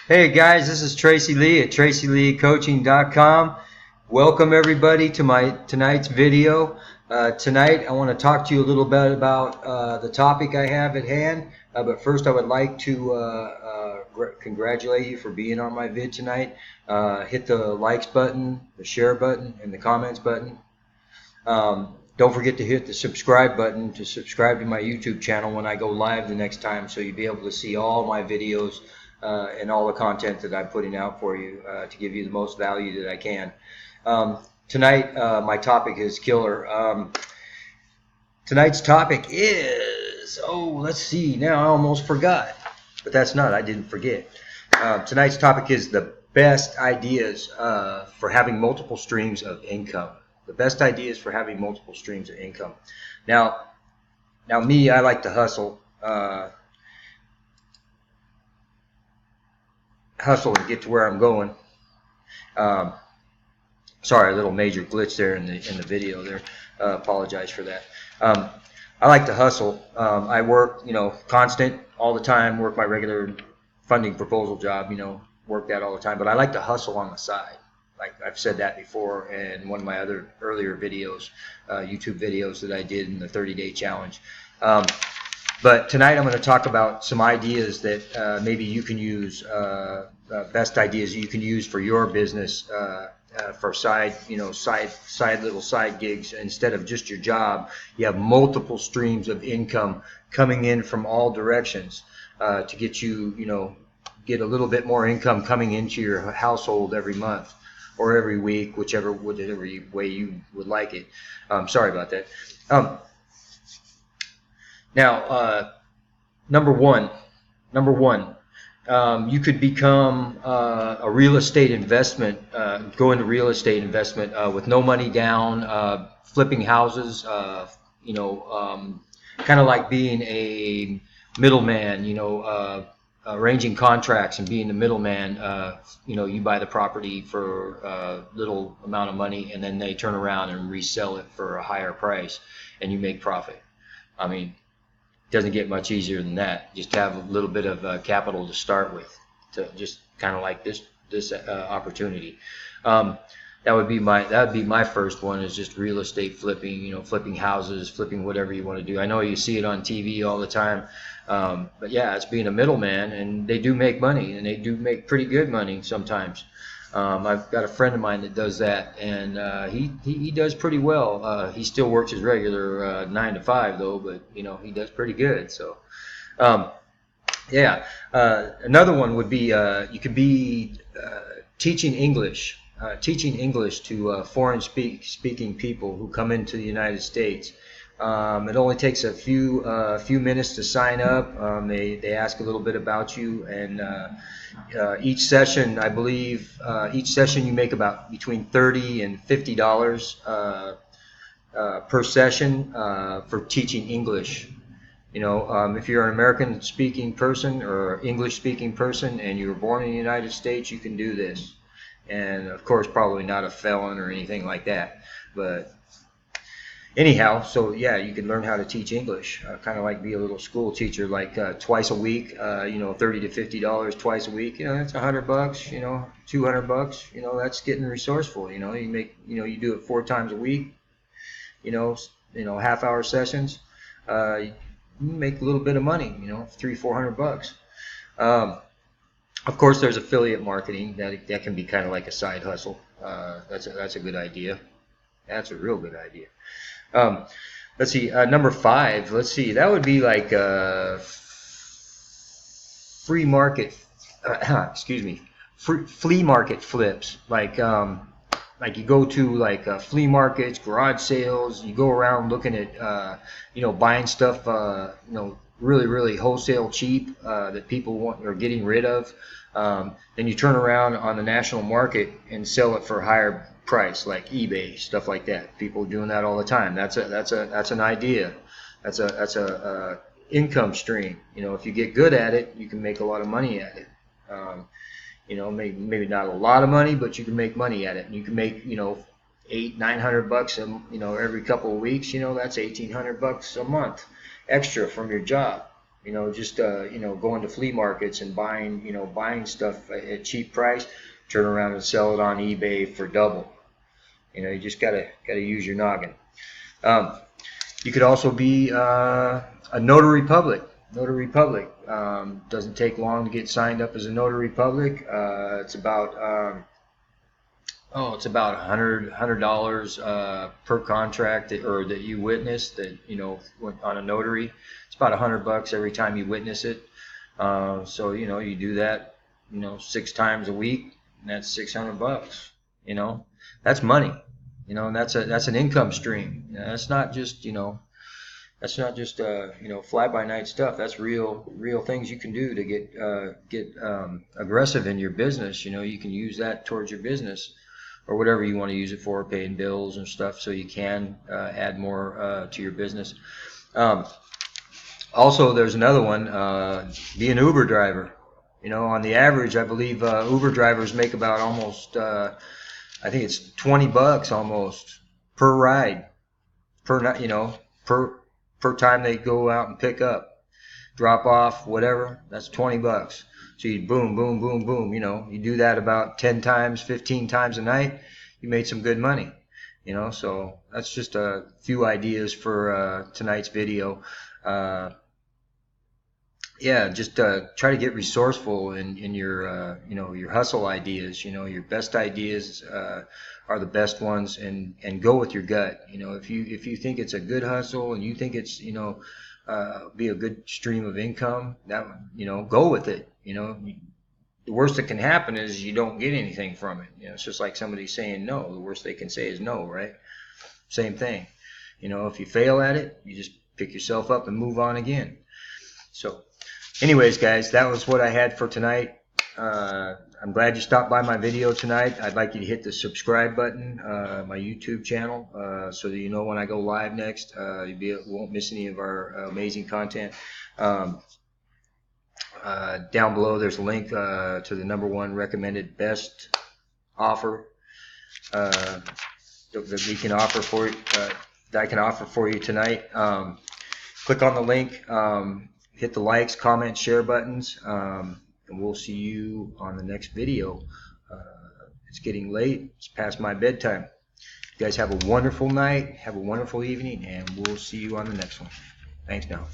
Hey guys, this is Tracy Lee at TracyLeeCoaching.com. Welcome everybody to tonight's video. Tonight I want to talk to you a little bit about the topic I have at hand. But first I would like to congratulate you for being on my vid tonight. Hit the likes button, the share button, and the comments button. Don't forget to hit the subscribe button to subscribe to my YouTube channel when I go live the next time, so you'll be able to see all my videos and all the content that I'm putting out for you to give you the most value that I can. Tonight my topic is killer. Tonight's topic is, let's see, now I almost forgot, but that's not, I didn't forget. Tonight's topic is the best ideas for having multiple streams of income. The best ideas for having multiple streams of income. Now me, I like to hustle. Hustle and get to where I'm going. Sorry, a little major glitch there in the video there. Apologize for that. I like to hustle. I work, constant all the time. Work my regular funding proposal job. Work that all the time. But I like to hustle on the side. Like I've said that before in one of my other earlier videos, YouTube videos that I did in the 30-day challenge. But tonight I'm going to talk about some ideas that maybe you can use, best ideas you can use for your business for little side gigs. Instead of just your job, you have multiple streams of income coming in from all directions to get you, get a little bit more income coming into your household every month or every week, whichever way you would like it. Sorry about that. Now, number one, you could become a real estate investment, go into real estate investment with no money down, flipping houses, kind of like being a middleman, arranging contracts and being the middleman. You buy the property for a little amount of money, and then they turn around and resell it for a higher price, and you make profit. I mean, it doesn't get much easier than that. Just have a little bit of capital to start with, to just kind of like this opportunity. That would be my first one, is just real estate flipping. Flipping houses, flipping whatever you want to do. I know you see it on TV all the time, but yeah, it's being a middleman, and they do make money, and they do make pretty good money sometimes. I've got a friend of mine that does that, and he does pretty well. He still works his regular 9 to 5 though, but he does pretty good. So yeah, another one would be you could be teaching English to foreign speaking people who come into the United States. It only takes a few minutes to sign up. They ask a little bit about you, and each session, I believe, you make about between $30 and $50 per session for teaching English. If you're an American speaking person or English speaking person and you were born in the United States, you can do this. And of course, probably not a felon or anything like that, but anyhow, so yeah, you can learn how to teach English, kind of like be a little school teacher, like twice a week, $30 to $50 twice a week. That's $100, $200. That's getting resourceful. You make, you do it 4 times a week. Half-hour sessions. You make a little bit of money. $300-400. Of course, there's affiliate marketing that can be kind of like a side hustle. That's a good idea. That's a real good idea. Let's see, number 5. Let's see, that would be like free market. Flea market flips. Like you go to like flea markets, garage sales. You go around looking at buying stuff really wholesale cheap that people want or getting rid of. Then you turn around on the national market and sell it for a higher price, like eBay, stuff like that. People are doing that all the time. That's an idea. That's a income stream. If you get good at it, you can make a lot of money at it. Maybe not a lot of money, but you can make money at it. And you can make $800-900 every couple of weeks. That's $1,800 a month extra from your job. You know, just you know, going to flea markets and buying, you know, buying stuff at cheap price, turn around and sell it on eBay for double. You know, you just gotta use your noggin. You could also be a notary public. Notary public doesn't take long to get signed up as a notary public. It's about it's about $100 per contract that you witness, that, you know, on a notary. It's about $100 every time you witness it. So, you know, you do that, you know, 6 times a week, and that's $600. You know, that's money. You know, and that's an income stream. You know, that's not just, you know, you know, fly by night stuff. That's real things you can do to get aggressive in your business. You know, you can use that towards your business, or whatever you want to use it for, paying bills and stuff, so you can add more to your business. Also, there's another one, be an Uber driver. You know, on the average, I believe Uber drivers make about almost, I think it's $20 almost per ride, you know, per time they go out and pick up, drop off, whatever. That's $20. So you boom, boom, boom, boom. You know, you do that about 10 times, 15 times a night. You made some good money. You know, so that's just a few ideas for tonight's video. Yeah, just try to get resourceful in your you know, your hustle ideas. You know, your best ideas are the best ones, and go with your gut. You know, if you think it's a good hustle and you think it's, you know, be a good stream of income, that, you know, go with it. You know, the worst that can happen is you don't get anything from it. You know, it's just like somebody saying no. The worst they can say is no, right? Same thing. You know, if you fail at it, you just pick yourself up and move on again. So anyways, guys, that was what I had for tonight. I'm glad you stopped by my video tonight. I'd like you to hit the subscribe button, my YouTube channel, so that you know when I go live next. You won't miss any of our amazing content. Down below, there's a link to the #1 recommended best offer that we can offer for that I can offer for you tonight. Click on the link. Hit the likes, comment, share buttons, and we'll see you on the next video. It's getting late. It's past my bedtime. You guys have a wonderful night. Have a wonderful evening, and we'll see you on the next one. Thanks now.